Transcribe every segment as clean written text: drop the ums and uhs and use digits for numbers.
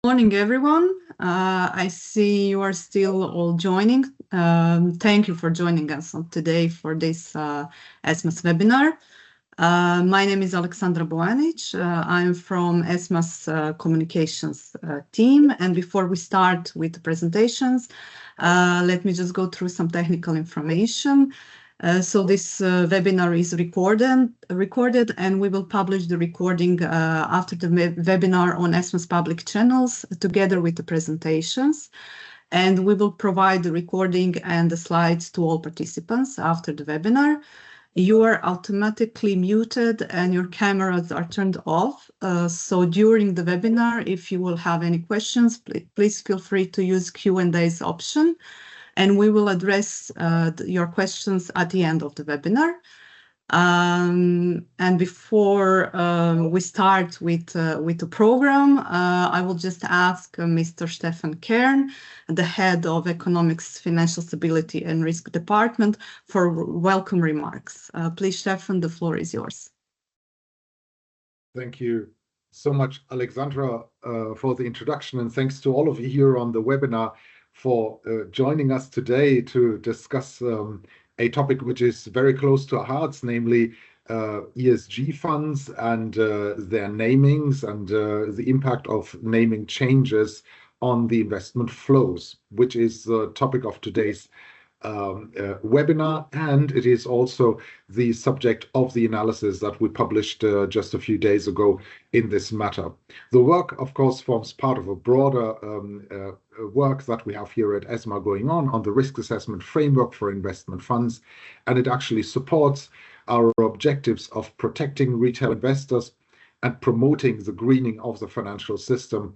Morning, everyone. I see you are still all joining. Thank you for joining us today for this ESMA's webinar. My name is Alexandra Bojanic. I'm from ESMA's communications team. And before we start with the presentations, let me just go through some technical information. So this webinar is recorded, and we will publish the recording after the webinar on ESMA's public channels together with the presentations. And we will provide the recording and the slides to all participants after the webinar. You are automatically muted and your cameras are turned off. So during the webinar, if you will have any questions, please feel free to use Q&A's option, and we will address your questions at the end of the webinar. And before we start with the program, I will just ask Mr. Stefan Kern, the head of Economics, Financial Stability and Risk Department, for welcome remarks. Please, Stefan, the floor is yours. Thank you so much, Alexandra, for the introduction, and thanks to all of you here on the webinar for joining us today to discuss a topic which is very close to our hearts, namely ESG funds and their namings and the impact of naming changes on the investment flows, which is the topic of today's webinar, and it is also the subject of the analysis that we published just a few days ago in this matter. The work, of course, forms part of a broader work that we have here at ESMA going on the risk assessment framework for investment funds, and it actually supports our objectives of protecting retail investors and promoting the greening of the financial system,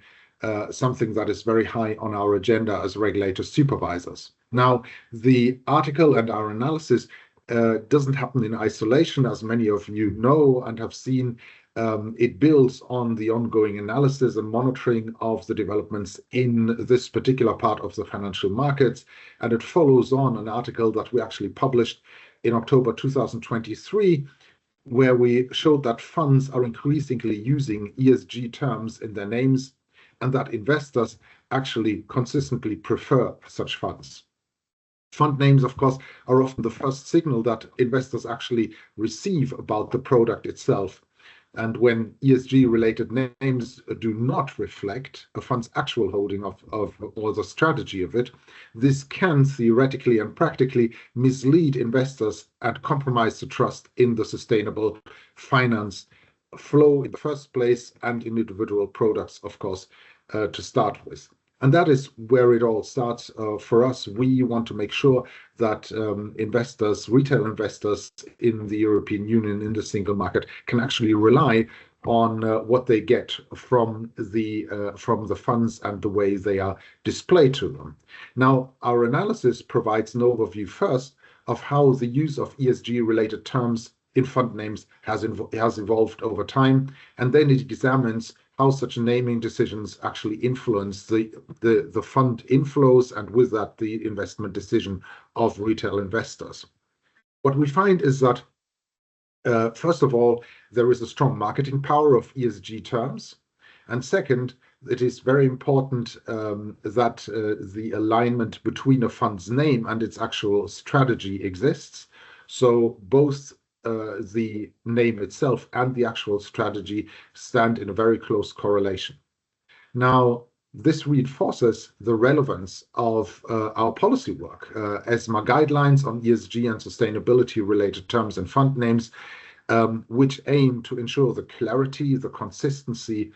something that is very high on our agenda as regulator supervisors. Now, the article and our analysis doesn't happen in isolation, as many of you know and have seen. It builds on the ongoing analysis and monitoring of the developments in this particular part of the financial markets, and it follows on an article that we actually published in October 2023, where we showed that funds are increasingly using ESG terms in their names, and that investors actually consistently prefer such funds. Fund names, of course, are often the first signal that investors actually receive about the product itself. And when ESG-related names do not reflect a fund's actual holding of or the strategy of it, this can theoretically and practically mislead investors and compromise the trust in the sustainable finance flow in the first place and in individual products, of course, to start with. And that is where it all starts for us. We want to make sure that investors, retail investors in the European Union, in the single market, can actually rely on what they get from the funds and the way they are displayed to them. Now, our analysis provides an overview first of how the use of ESG-related terms in fund names has evolved over time, and then it examines how such naming decisions actually influence the fund inflows, and with that, the investment decision of retail investors. What we find is that, first of all, there is a strong marketing power of ESG terms. And second, it is very important that the alignment between a fund's name and its actual strategy exists. So both the name itself and the actual strategy stand in a very close correlation. Now, this reinforces the relevance of our policy work. ESMA guidelines on ESG and sustainability-related terms and fund names, which aim to ensure the clarity, the consistency,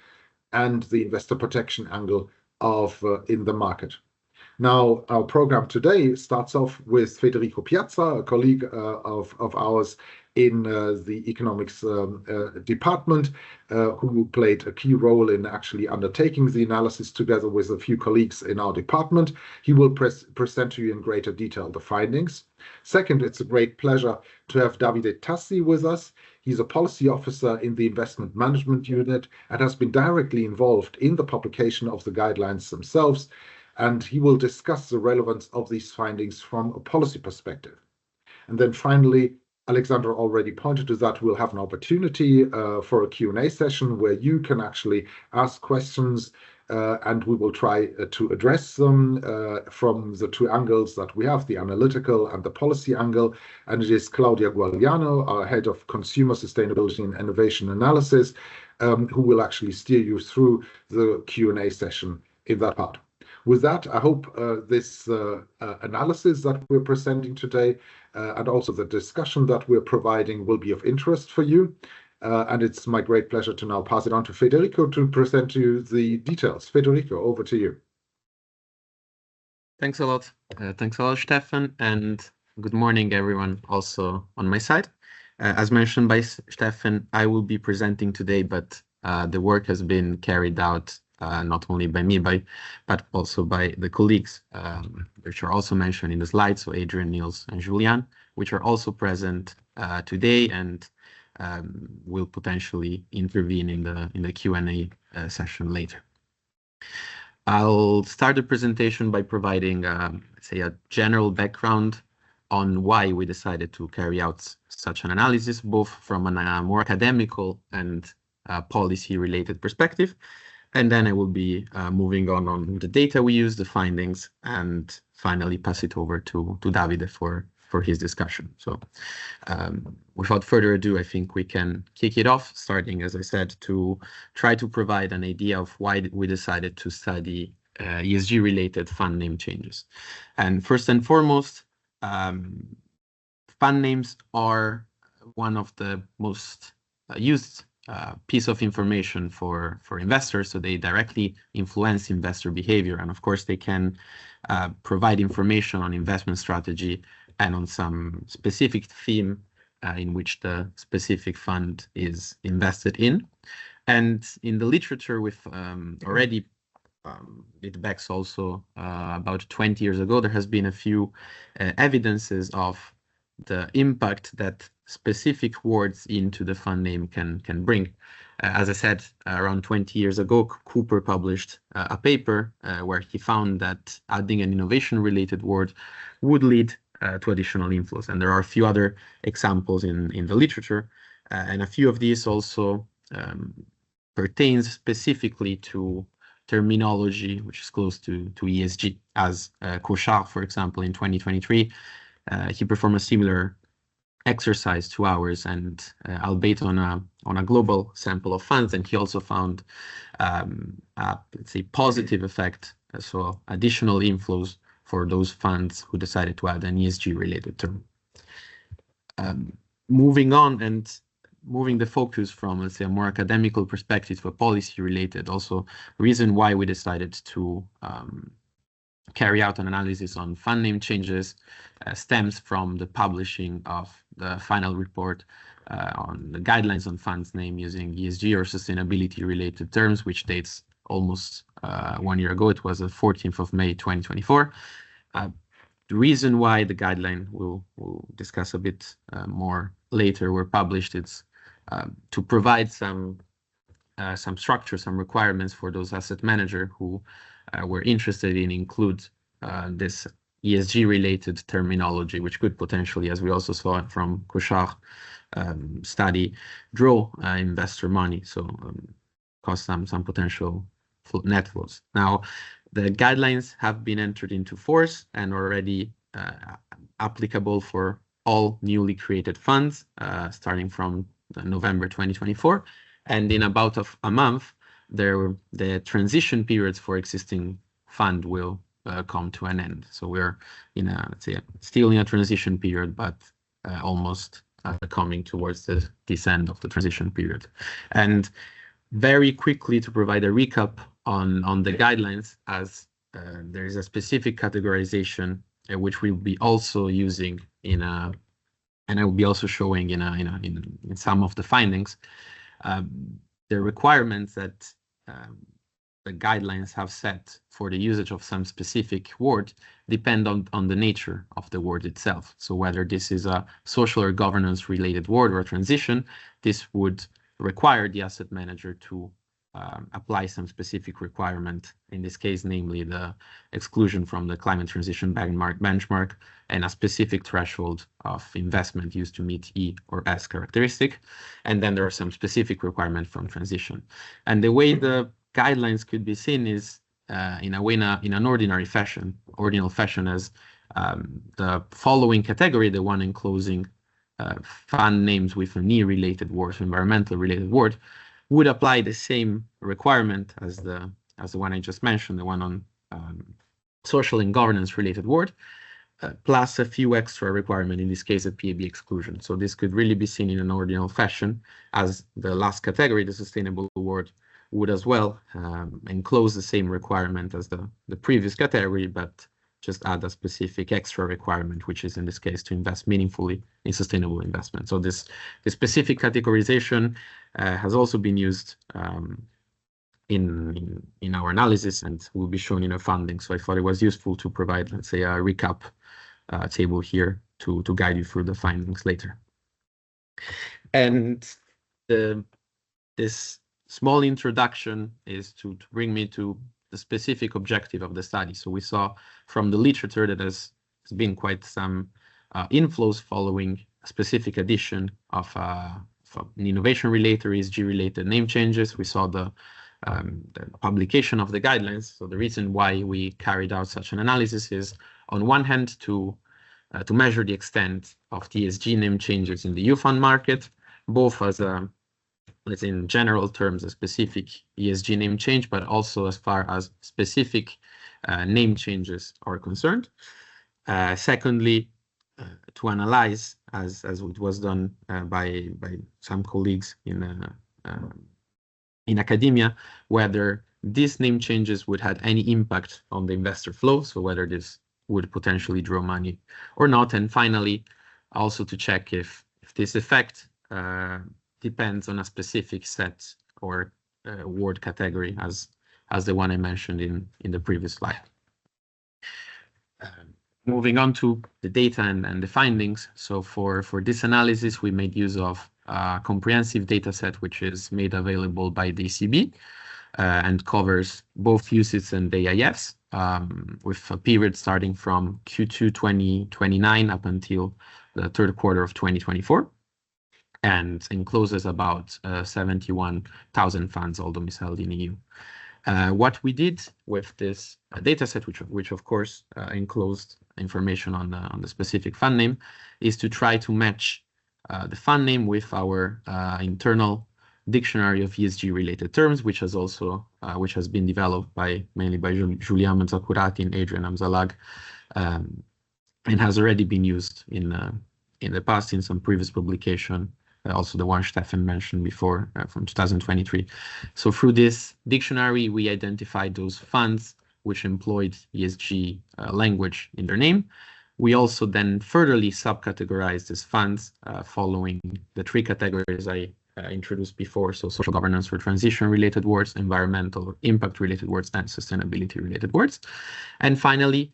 and the investor protection angle of in the market. Now, our program today starts off with Federico Piazza, a colleague of ours in the economics department, who played a key role in actually undertaking the analysis together with a few colleagues in our department. He will present to you in greater detail the findings. Second, it's a great pleasure to have Davide Tassi with us. He's a policy officer in the investment management unit and has been directly involved in the publication of the guidelines themselves, and he will discuss the relevance of these findings from a policy perspective. And then finally, Alexandra already pointed to that, we'll have an opportunity for a Q&A session where you can actually ask questions and we will try to address them from the two angles that we have, the analytical and the policy angle. And it is Claudia Guagliano, our head of Consumer Sustainability and Innovation Analysis, who will actually steer you through the Q&A session in that part. With that, I hope this analysis that we're presenting today and also the discussion that we're providing will be of interest for you. And it's my great pleasure to now pass it on to Federico to present to you the details. Federico, over to you. Thanks a lot. Thanks a lot, Stefan, and good morning, everyone, also on my side. As mentioned by Stefan, I will be presenting today, but the work has been carried out not only by me, but also by the colleagues, which are also mentioned in the slides, so Adrian, Niels, and Julian, which are also present today and will potentially intervene in the Q&A session later. I'll start the presentation by providing, say, a general background on why we decided to carry out such an analysis, both from a more academical and policy-related perspective. And then I will be moving on the data we use, the findings, and finally pass it over to Davide for his discussion. So without further ado, I think we can kick it off, starting, as I said, to try to provide an idea of why we decided to study ESG-related fund name changes. And first and foremost, fund names are one of the most used piece of information for investors, so they directly influence investor behavior. And of course, they can provide information on investment strategy and on some specific theme in which the specific fund is invested in. And in the literature, with already it backs also about 20 years ago, there has been a few evidences of the impact that specific words into the fund name can bring. As I said, around 20 years ago, Cooper published a paper where he found that adding an innovation-related word would lead to additional inflows. And there are a few other examples in the literature, and a few of these also pertains specifically to terminology which is close to ESG. As Cochard, for example, in 2023, he performed a similar exercise, 2 hours, and albeit on a global sample of funds, and he also found let's say positive effect, so additional inflows for those funds who decided to add an ESG-related term. Moving on and moving the focus from, let's say, a more academical perspective to a policy-related, also reason why we decided to carry out an analysis on fund name changes stems from the publishing of the final report on the guidelines on funds name using ESG or sustainability-related terms, which dates almost 1 year ago. It was the 14th of May, 2024. The reason why the guideline we'll discuss a bit more later were published, it's to provide some structure, some requirements for those asset managers who were interested in include this ESG-related terminology, which could potentially, as we also saw from Cochard study, draw investor money, so cause some potential net flows. Now, the guidelines have been entered into force and already applicable for all newly created funds, starting from November 2024. And in about a month, the transition periods for existing fund will come to an end. So we're in let's say, still in a transition period, but almost coming towards this end of the transition period. And very quickly, to provide a recap on the guidelines, as there is a specific categorization which we'll be also using and I will be also showing in some of the findings. The requirements that the guidelines have set for the usage of some specific word depend on the nature of the word itself. So whether this is a social or governance related word or a transition, this would require the asset manager to apply some specific requirement, in this case, namely the exclusion from the climate transition benchmark and a specific threshold of investment used to meet E or S characteristic. And then there are some specific requirements from transition. And the way the guidelines could be seen is in an ordinary fashion, ordinal fashion, as the following category, the one enclosing fund names with an E-related word, environmental related word, would apply the same requirement as the one I just mentioned, the one on social and governance related word, plus a few extra requirement, in this case a PAB exclusion. So this could really be seen in an ordinal fashion, as the last category, the sustainable word, would as well enclose the same requirement as the previous category, but just add a specific extra requirement, which is in this case to invest meaningfully in sustainable investment. So this specific categorization has also been used in our analysis and will be shown in our funding. So I thought it was useful to provide, let's say, a recap table here to guide you through the findings later. And this small introduction is to bring me to the specific objective of the study. So we saw from the literature that there's been quite some inflows following a specific addition of an innovation-related, ESG-related name changes. We saw the publication of the guidelines. So the reason why we carried out such an analysis is, on one hand, to measure the extent of the ESG name changes in the EU fund market, both as a, let's say, in general terms, a specific ESG name change, but also as far as specific name changes are concerned. Secondly, to analyze, as it was done by some colleagues in academia, whether these name changes would have any impact on the investor flow, so whether this would potentially draw money or not. And finally, also to check if this effect depends on a specific set or word category, as the one I mentioned in the previous slide. Moving on to the data and the findings. So for this analysis, we made use of a comprehensive data set, which is made available by the ECB and covers both UCITS and AIFs, with a period starting from Q2 2029 up until the third quarter of 2024, and encloses about 71,000 funds, all domiciled in EU. What we did with this data set, which of course enclosed information on the specific fund name, is to try to match the fund name with our internal dictionary of ESG-related terms, which has been developed mainly by Julian Mazzacurati and Adrian Amzalag, and has already been used in the past in some previous publication, also the one Stefan mentioned before from 2023. So through this dictionary, we identified those funds which employed ESG language in their name. We also then furtherly subcategorized these funds following the three categories I introduced before, so social governance or transition-related words, environmental or impact-related words, and sustainability-related words. And finally,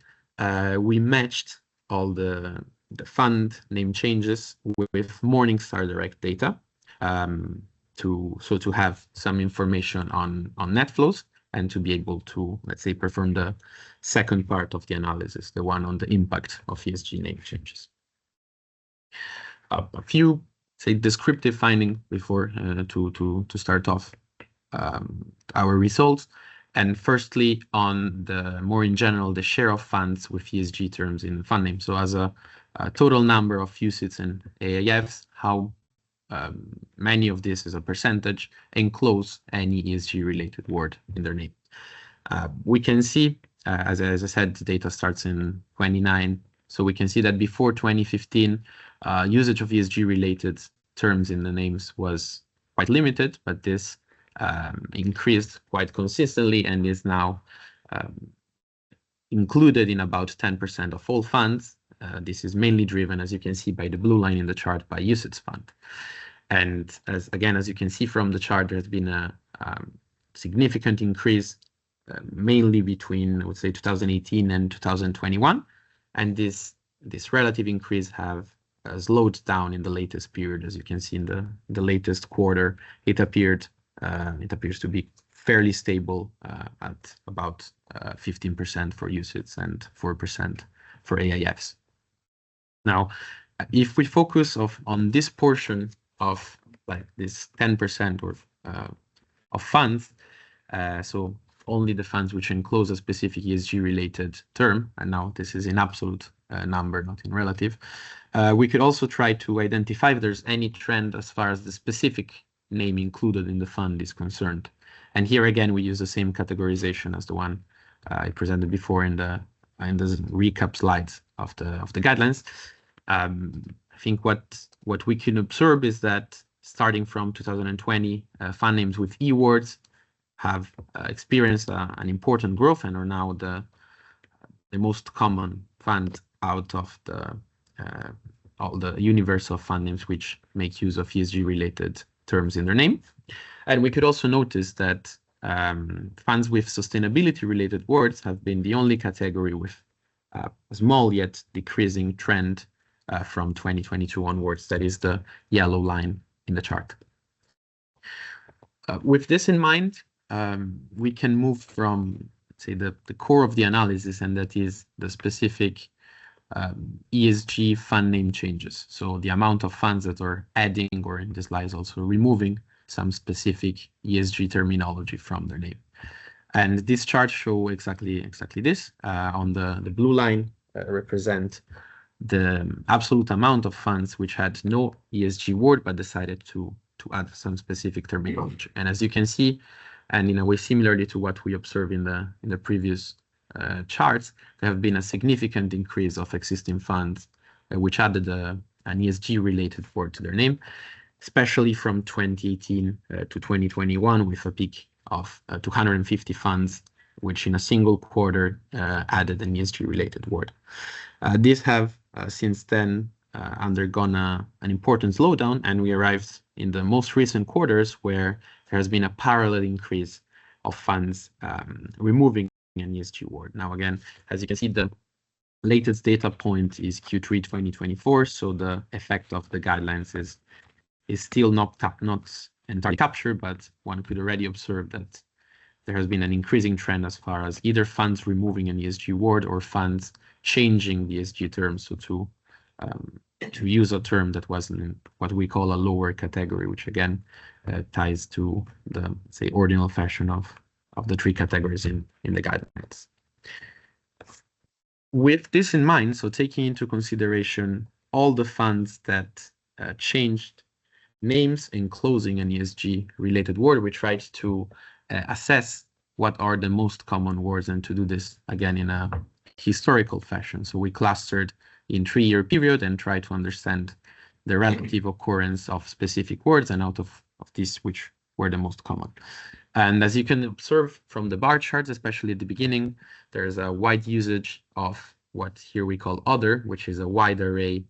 we matched all the fund name changes with Morningstar Direct data to have some information on net flows, and to be able to, let's say, perform the second part of the analysis, the one on the impact of ESG name changes. A few, say, descriptive findings before to start off our results. And firstly, on the more in general, the share of funds with ESG terms in the fund name. So as a total number of UCITS and AIFs, how many of this as a percentage enclose any ESG-related word in their name. We can see, as I said, the data starts in 29. So we can see that before 2015, usage of ESG-related terms in the names was quite limited, but this increased quite consistently and is now included in about 10% of all funds. This is mainly driven, as you can see by the blue line in the chart, by UCITS fund. And as you can see from the chart, there's been a significant increase, mainly between, I would say, 2018 and 2021. And this relative increase have slowed down in the latest period. As you can see in the latest quarter, it appears to be fairly stable at about 15% for UCITS and 4% for AIFs. Now, if we focus on this portion of like this 10% of funds, So only the funds which enclose a specific ESG-related term, and now this is in absolute number, not in relative. We could also try to identify if there's any trend as far as the specific name included in the fund is concerned. And here again, we use the same categorization as the one I presented before in the recap slides of the guidelines. I think what we can observe is that starting from 2020, fund names with E words have experienced an important growth and are now the most common fund out of all the universe of fund names which make use of ESG-related terms in their name. And we could also notice that funds with sustainability-related words have been the only category with a small yet decreasing trend from 2022 onwards. That is the yellow line in the chart. With this in mind, we can move from, let's say, the core of the analysis, and that is the specific ESG fund name changes. So the amount of funds that are adding, or in this slide also removing, some specific ESG terminology from their name. And this chart show exactly this. On the blue line represent the absolute amount of funds which had no ESG word but decided to add some specific terminology. And as you can see, and in a way similarly to what we observed in the previous charts, there have been a significant increase of existing funds which added an ESG-related word to their name, especially from 2018 to 2021, with a peak of 250 funds, which in a single quarter added an ESG-related word. These have since then undergone an important slowdown, and we arrived in the most recent quarters where there has been a parallel increase of funds removing an ESG word. Now, again, as you can see, the latest data point is Q3 2024, so the effect of the guidelines is still not entirely captured, but one could already observe that there has been an increasing trend as far as either funds removing an ESG word or funds changing the ESG term, so to use a term that was in what we call a lower category, which again ties to the, say, ordinal fashion of the three categories in the guidelines. With this in mind, so taking into consideration all the funds that changed names enclosing an ESG-related word, we tried to assess what are the most common words, and to do this again in a historical fashion. So we clustered in 3-year period and tried to understand the relative occurrence of specific words, and out of these, which were the most common. And as you can observe from the bar charts, especially at the beginning, there's a wide usage of what here we call other, which is a wide array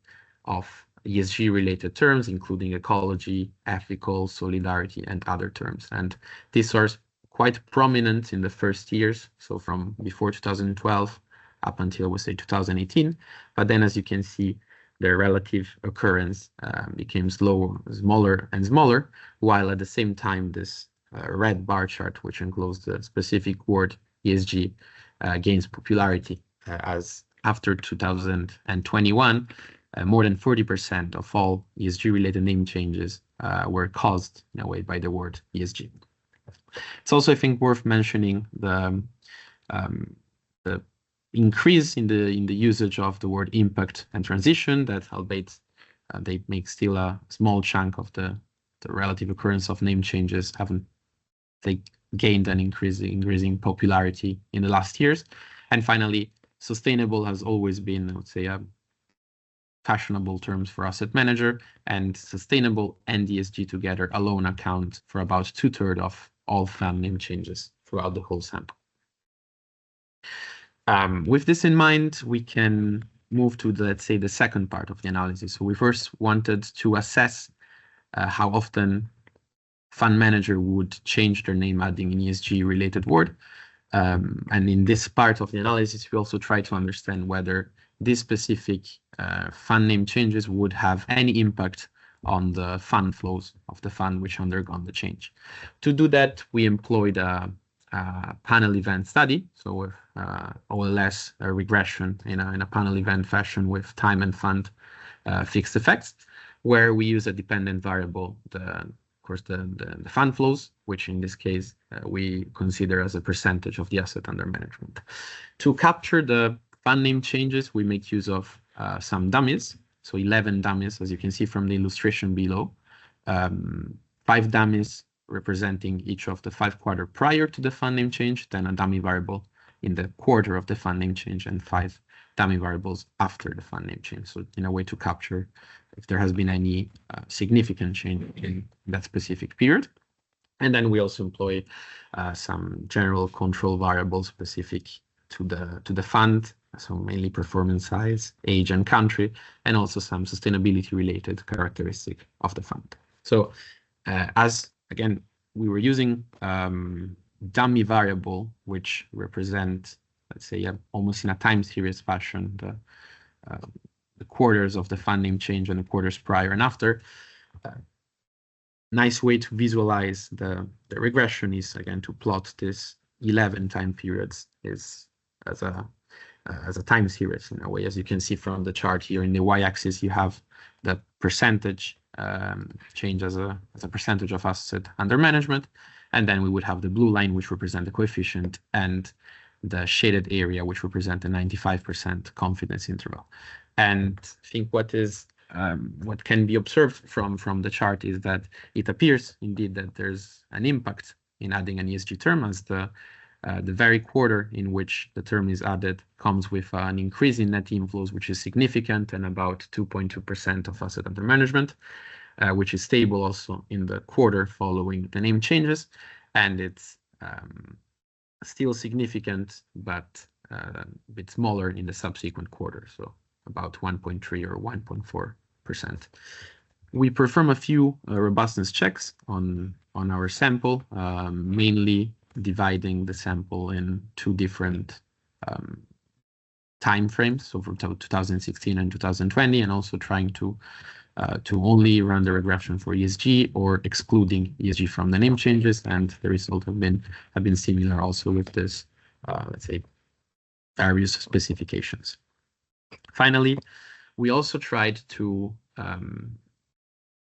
of ESG-related terms, including ecology, ethical, solidarity, and other terms. And these are quite prominent in the first years, so from before 2012 up until, we say, 2018. But then, as you can see, their relative occurrence became smaller and smaller, while at the same time, this red bar chart, which enclosed the specific word ESG, gains popularity, as after 2021, more than 40% of all ESG-related name changes were caused in a way by the word ESG. It's also, I think, worth mentioning the increase in the usage of the word impact and transition, that albeit they make still a small chunk of the relative occurrence of name changes, they gained an increasing popularity in the last years. And finally, sustainable has always been, I would say, a fashionable terms for asset manager, and sustainable and ESG together alone account for about 2/3 of all fund name changes throughout the whole sample. With this in mind, we can move to the, let's say, the second part of the analysis. So we first wanted to assess how often fund manager would change their name adding an ESG-related word. And in this part of the analysis, we also try to understand whether these specific fund name changes would have any impact on the fund flows of the fund which undergone the change. To do that, we employed a panel event study, so with OLS regression in a panel event fashion with time and fund fixed effects, where we use a dependent variable, the course, the fund flows, which in this case we consider as a percentage of the asset under management. To capture the fund name changes, we make use of some dummies. So 11 dummies, as you can see from the illustration below. 5 dummies representing each of the 5 quarters prior to the fund name change, then a dummy variable in the quarter of the fund name change, and 5 dummy variables after the fund name change. So in a way to capture if there has been any significant change in that specific period. And then we also employ some general control variables specific to the fund, so mainly performance size, age, and country, and also some sustainability-related characteristic of the fund. So as, again, we were using dummy variable, which represent, let's say, almost in a time series fashion, the quarters of the fund name change and the quarters prior and after. Nice way to visualize the regression is, again, to plot this 11 time periods is as a time series in a way. As you can see from the chart here, in the y-axis you have the percentage change as a percentage of asset under management, and then we would have the blue line, which represent the coefficient, and the shaded area, which represent the 95% confidence interval. And I think what can be observed from the chart is that it appears indeed that there's an impact in adding an ESG term, as the very quarter in which the term is added comes with an increase in net inflows, which is significant, and about 2.2% of asset under management, which is stable also in the quarter following the name changes, and it's still significant, but a bit smaller in the subsequent quarter, so about 1.3 or 1.4%. We perform a few robustness checks on our sample, mainly dividing the sample in 2 different time frames, so from 2016 and 2020, and also trying to only run the regression for ESG or excluding ESG from the name changes, and the results have been similar also with this, let's say, various specifications. Finally, we also tried to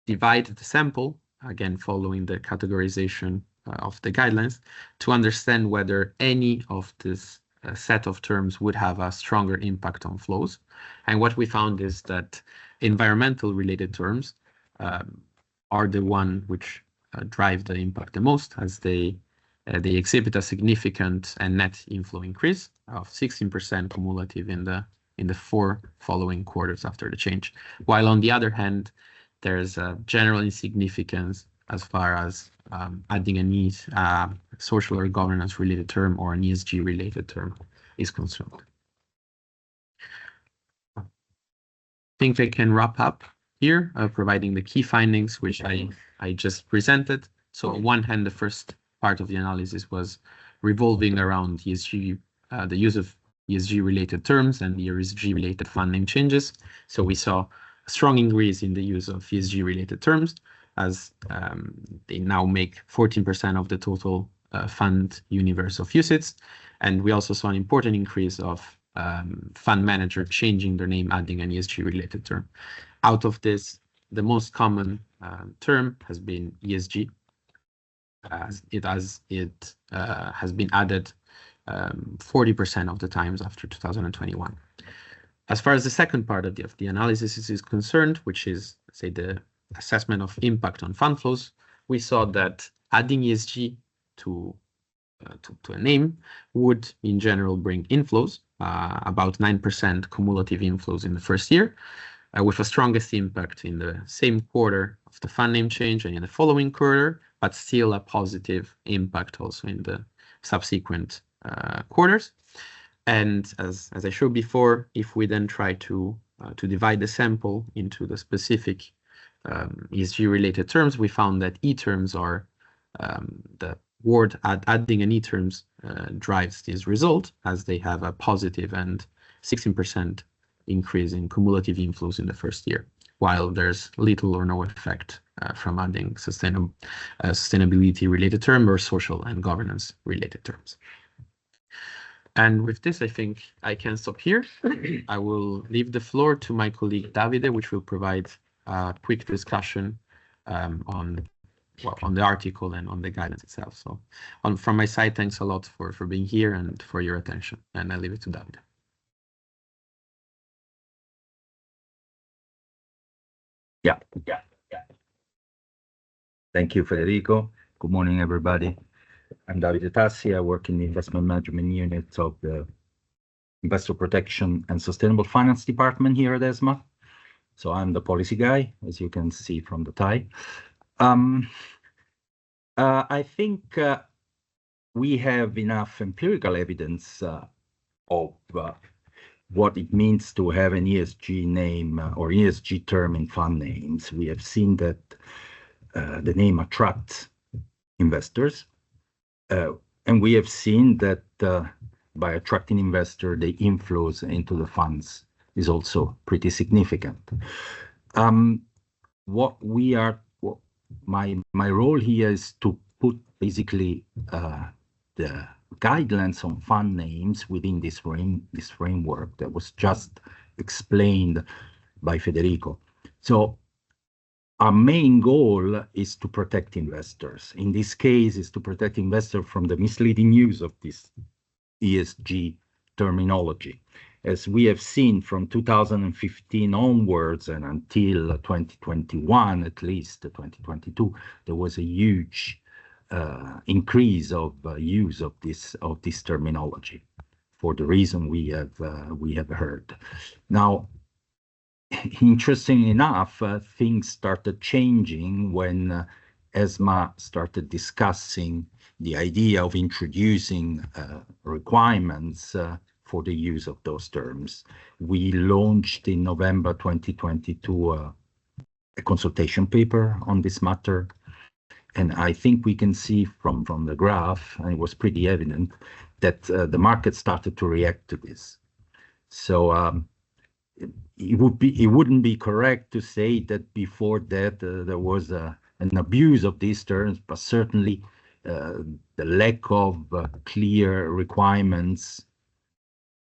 divide the sample, again following the categorization of the guidelines, to understand whether any of this set of terms would have a stronger impact on flows. And what we found is that environmental related terms are the one which drive the impact the most, as they exhibit a significant and net inflow increase of 16% cumulative in the 4 following quarters after the change. While on the other hand, there's a general insignificance as far as adding a social or governance related term or an ESG related term is concerned. I think I can wrap up here, providing the key findings which I just presented. So on one hand, the first part of the analysis was revolving around ESG, the use of ESG related terms and the ESG related fund name changes. So we saw a strong increase in the use of ESG related terms, as they now make 14% of the total fund universe of UCITS. And we also saw an important increase of fund manager changing their name, adding an ESG related term. Out of this, the most common term has been ESG, as it has been added 40% of the times after 2021. As far as the second part of the analysis is concerned, which is, say, the assessment of impact on fund flows, we saw that adding ESG to a name would in general bring inflows, about 9% cumulative inflows in the first year, with a strongest impact in the same quarter of the fund name change and in the following quarter, but still a positive impact also in the subsequent quarters. And as I showed before, if we then try to divide the sample into the specific ESG related terms, we found that E terms are the word adding an E terms drives this result, as they have a positive and 16% increase in cumulative inflows in the first year, while there's little or no effect from adding sustainability related term or social and governance related terms. And with this, I think I can stop here. I will leave the floor to my colleague Davide, which will provide a quick discussion on well, on the article and on the guidance itself. So from my side, thanks a lot for being here and for your attention. And I leave it to David. Yeah. Thank you, Federico. Good morning, everybody. I'm Davide Tassi. I work in the investment management unit of the Investor Protection and Sustainable Finance Department here at ESMA. So I'm the policy guy, as you can see from the tie. I think we have enough empirical evidence of what it means to have an ESG name or ESG term in fund names. We have seen that the name attracts investors, and we have seen that by attracting investor, the inflows into the funds is also pretty significant. My role here is to put basically the guidelines on fund names within this framework that was just explained by Federico. So our main goal is to protect investors. In this case, is to protect investors from the misleading use of this ESG terminology. As we have seen from 2015 onwards and until 2021, at least 2022, there was a huge increase of use of this terminology for the reason we have heard. Now, interesting enough, things started changing when ESMA started discussing the idea of introducing requirements for the use of those terms. We launched in November 2022 a consultation paper on this matter. And I think we can see from the graph, and it was pretty evident, that the market started to react to this. So it wouldn't be correct to say that before that there was an abuse of these terms, but certainly the lack of clear requirements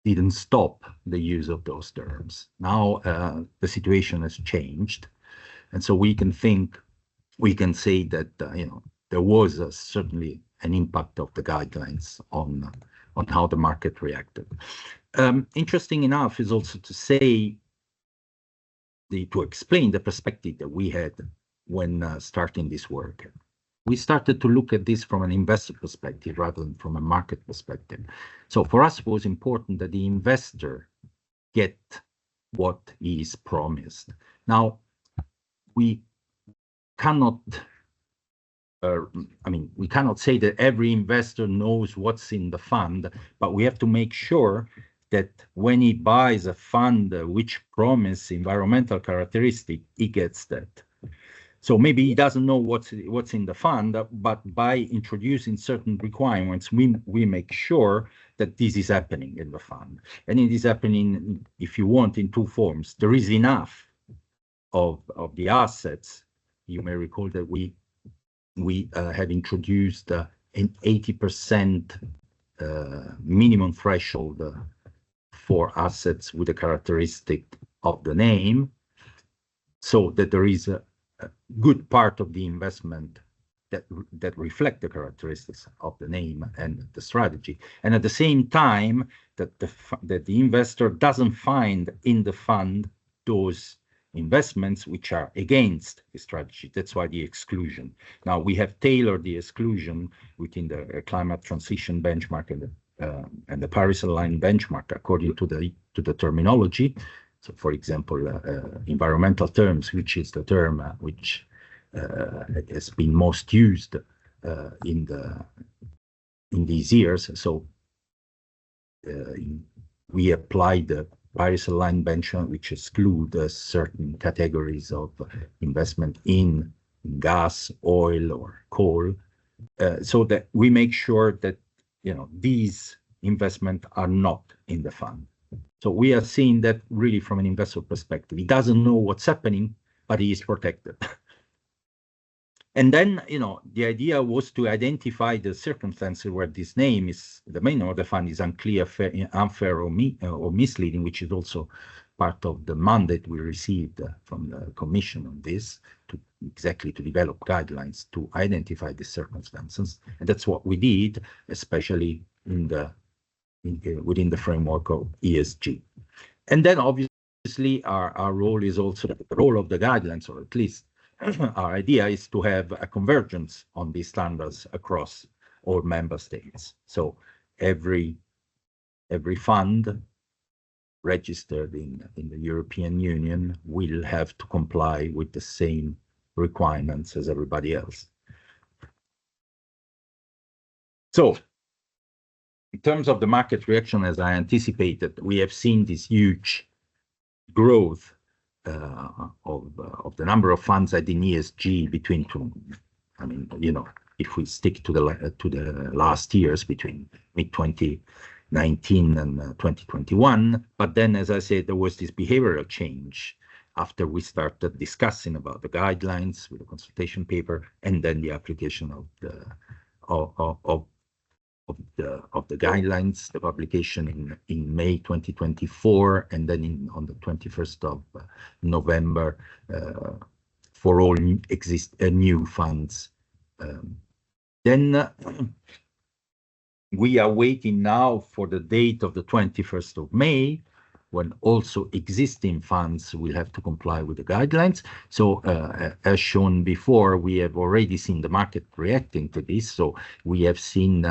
didn't stop the use of those terms. Now the situation has changed, and so we can say that there was certainly an impact of the guidelines on how the market reacted. Interesting enough is also to say, to explain the perspective that we had when starting this work. We started to look at this from an investor perspective rather than from a market perspective. So for us, it was important that the investor get what is promised. Now, we cannot we cannot say that every investor knows what's in the fund, but we have to make sure that when he buys a fund which promise environmental characteristic, he gets that. So maybe he doesn't know what's in the fund, but by introducing certain requirements, we make sure that this is happening in the fund. And it is happening, if you want, in two forms. There is enough of the assets. You may recall that we have introduced an 80% minimum threshold for assets with a characteristic of the name, so that there is a good part of the investment that reflect the characteristics of the name and the strategy, and at the same time that the investor doesn't find in the fund those investments which are against the strategy. That's why the exclusion. Now we have tailored the exclusion within the climate transition benchmark and the Paris aligned benchmark according to the terminology. So, for example, environmental terms, which is the term which has been most used in these years. So we applied the Paris aligned benchmark, which exclude certain categories of investment in gas, oil, or coal, so that we make sure that these investments are not in the fund. So we are seeing that really from an investor perspective. He doesn't know what's happening, but he is protected. And then, the idea was to identify the circumstances where this name is, the main of the fund is unclear, unfair, or misleading, which is also part of the mandate we received from the Commission on this, to exactly to develop guidelines to identify the circumstances. And that's what we did, especially within the framework of ESG. And then obviously our role is also the role of the guidelines, or at least our idea is to have a convergence on these standards across all member states. So every fund registered in the European Union will have to comply with the same requirements as everybody else. So in terms of the market reaction, as I anticipated, we have seen this huge growth of the number of funds that in ESG between two. I mean, you know, if we stick to the last years between mid-2019 and 2021, but then, as I said, there was this behavioral change after we started discussing about the guidelines with the consultation paper, and then the application of the guidelines, the publication in May 2024, and then on the 21st of November for all new funds. Then we are waiting now for the date of the 21st of May, when also existing funds will have to comply with the guidelines. So as shown before, we have already seen the market reacting to this. So we have seen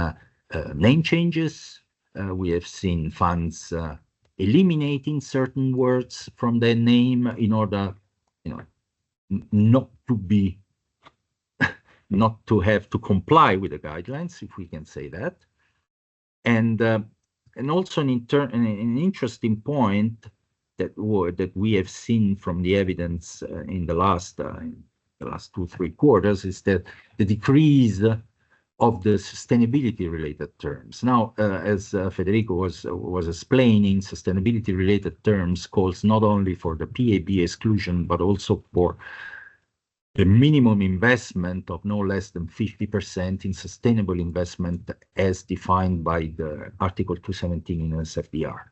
name changes. We have seen funds eliminating certain words from their name in order, you know, not to have to comply with the guidelines, if we can say that. And also an interesting point that we have seen from the evidence in the last 2-3 quarters is that the decrease of the sustainability-related terms. Now, as Federico was explaining, sustainability-related terms calls not only for the PAB exclusion, but also for the minimum investment of no less than 50% in sustainable investment as defined by the Article 217 in SFDR.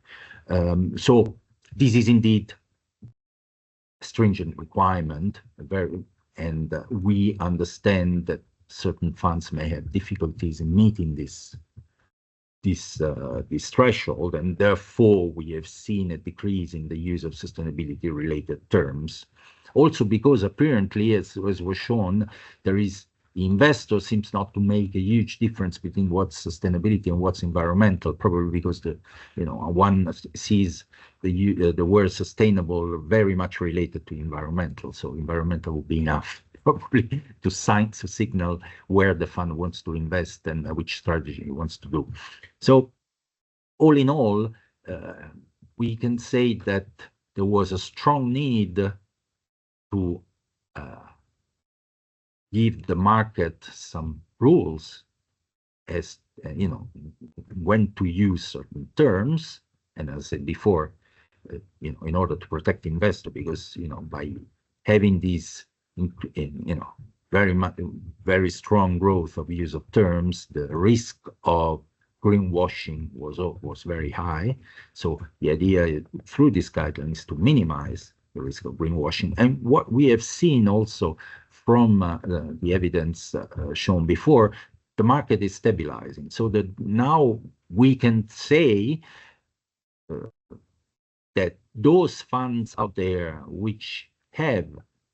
So this is indeed a stringent requirement, and we understand that certain funds may have difficulties in meeting this threshold, and therefore we have seen a decrease in the use of sustainability-related terms. Also because apparently, as was shown, the investor seems not to make a huge difference between what's sustainability and what's environmental, probably because one sees the word sustainable very much related to environmental, so environmental will be enough probably to signal where the fund wants to invest and which strategy it wants to do. So all in all, we can say that there was a strong need to give the market some rules as when to use certain terms, and as I said before, in order to protect the investor, because by having these very strong growth of use of terms, the risk of greenwashing was very high. So the idea through this guideline is to minimize the risk of greenwashing. And what we have seen also from the evidence shown before, the market is stabilizing. So that now we can say that those funds out there which have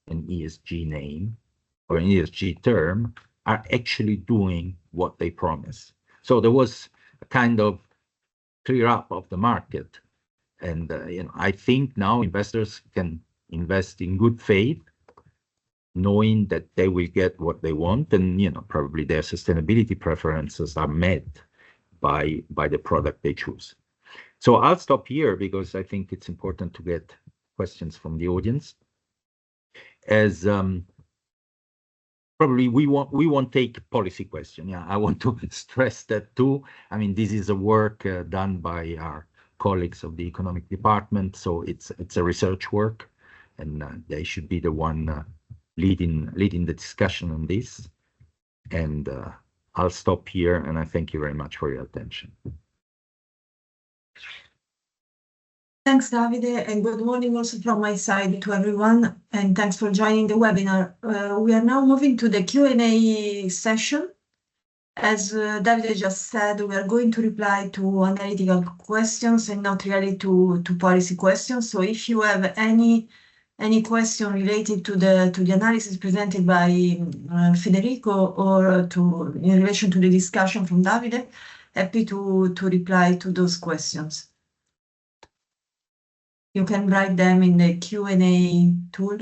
an ESG name or an ESG term are actually doing what they promise. So there was a kind of clear up of the market. And I think now investors can invest in good faith, knowing that they will get what they want, and probably their sustainability preferences are met by the product they choose. So I'll stop here because I think it's important to get questions from the audience. As probably we won't take policy question. Yeah, I want to stress that too. I mean, this is a work done by our colleagues of the economic department, so it's a research work, and they should be the one leading the discussion on this. And I'll stop here, and I thank you very much for your attention. Thanks, Davide, and good morning also from my side to everyone, and thanks for joining the webinar. We are now moving to the Q&A session. As Davide just said, we are going to reply to analytical questions and not really to policy questions. So if you have any question related to the analysis presented by Federico or in relation to the discussion from Davide, happy to reply to those questions. You can write them in the Q&A tool.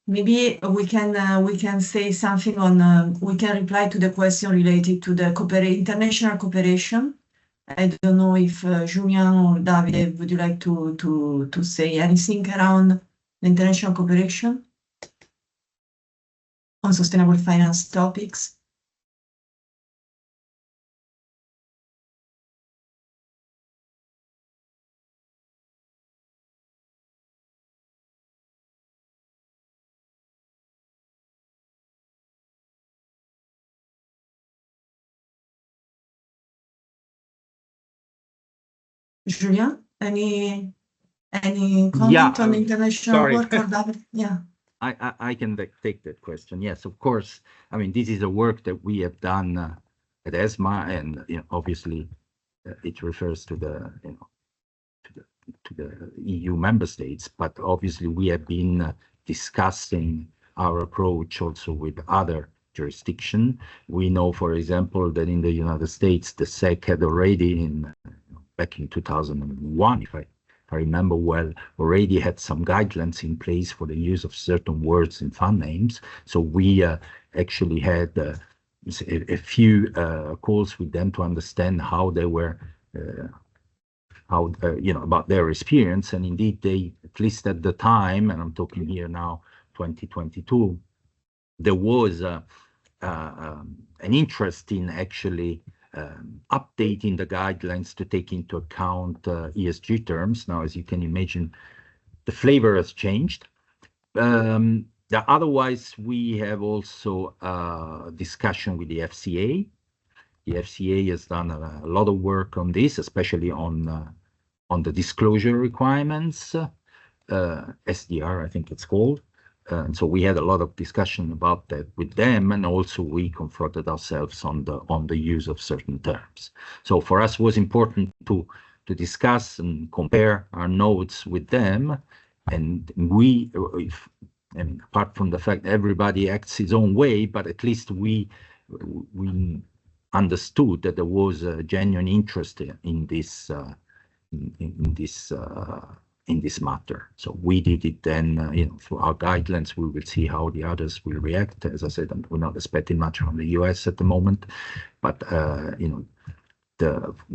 Maybe we can say something on, we can reply to the question related to the international cooperation. I don't know if Julian or Davide, would you like to say anything around the international cooperation on sustainable finance topics? Julian, any comment on international work or Davide? Yeah. I can take that question. Yes, of course. I mean, this is a work that we have done at ESMA, and obviously it refers to the to the EU member states. But obviously, we have been discussing our approach also with other jurisdictions. We know, for example, that in the United States, the SEC had already back in 2001, if I remember well, already had some guidelines in place for the use of certain words in fund names. So we actually had a few calls with them to understand how they were, about their experience. And indeed, they, at least at the time, and I'm talking here now, 2022, there was an interest in actually updating the guidelines to take into account ESG terms. Now, as you can imagine, the flavor has changed. Otherwise, we have also a discussion with the FCA. The FCA has done a lot of work on this, especially on the disclosure requirements, SDR, I think it's called. And so we had a lot of discussion about that with them, and also we confronted ourselves on the use of certain terms. So for us, it was important to discuss and compare our notes with them, and apart from the fact everybody acts his own way, but at least we understood that there was a genuine interest in this matter. So we did it then, through our guidelines. We will see how the others will react. As I said, we're not expecting much from the US at the moment, but in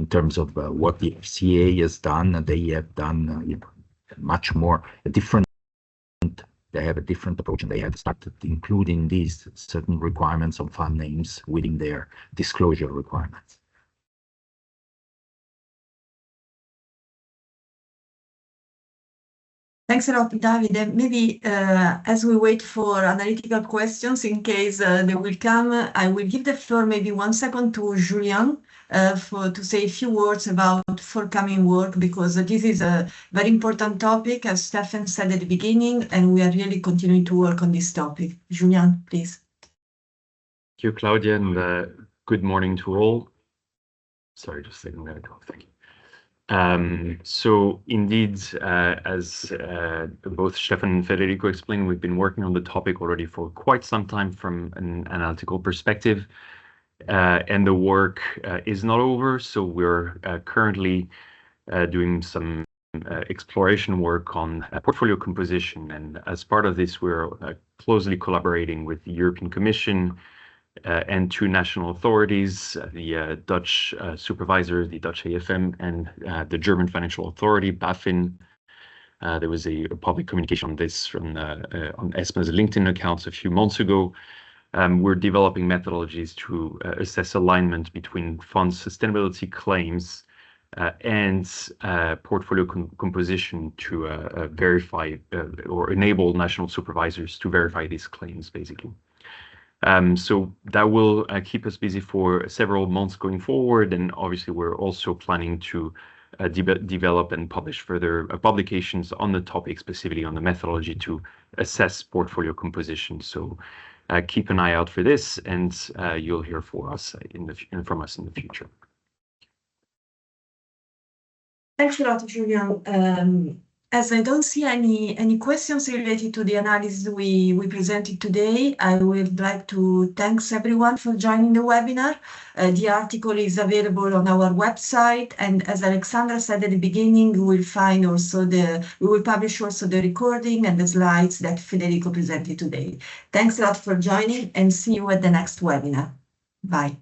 terms of what the FCA has done, they have done much more different. They have a different approach, and they have started including these certain requirements on fund names within their disclosure requirements. Thanks a lot, Davide. Maybe as we wait for analytical questions, in case they will come, I will give the floor maybe 1 second to Julian to say a few words about forthcoming work, because this is a very important topic, as Stefan said at the beginning, and we are really continuing to work on this topic. Julian, please. Thank you, Claudia, and good morning to all. Sorry, just a second. There we go. Thank you. So indeed, as both Stefan and Federico explained, we've been working on the topic already for quite some time from an analytical perspective, and the work is not over. So we're currently doing some exploration work on portfolio composition, and as part of this, we're closely collaborating with the European Commission and 2 national authorities, the Dutch supervisor, the Dutch AFM, and the German Financial Authority, BaFin. There was a public communication on this from on ESMA's LinkedIn accounts a few months ago. We're developing methodologies to assess alignment between fund sustainability claims and portfolio composition to verify or enable national supervisors to verify these claims, basically. So that will keep us busy for several months going forward. And obviously, we're also planning to develop and publish further publications on the topic, specifically on the methodology to assess portfolio composition. So keep an eye out for this, and you'll hear from us in the future. Thanks a lot, Julian. As I don't see any questions related to the analysis we presented today, I would like to thank everyone for joining the webinar. The article is available on our website, and as Alexandra said at the beginning, we will publish also the recording and the slides that Federico presented today. Thanks a lot for joining, and see you at the next webinar. Bye.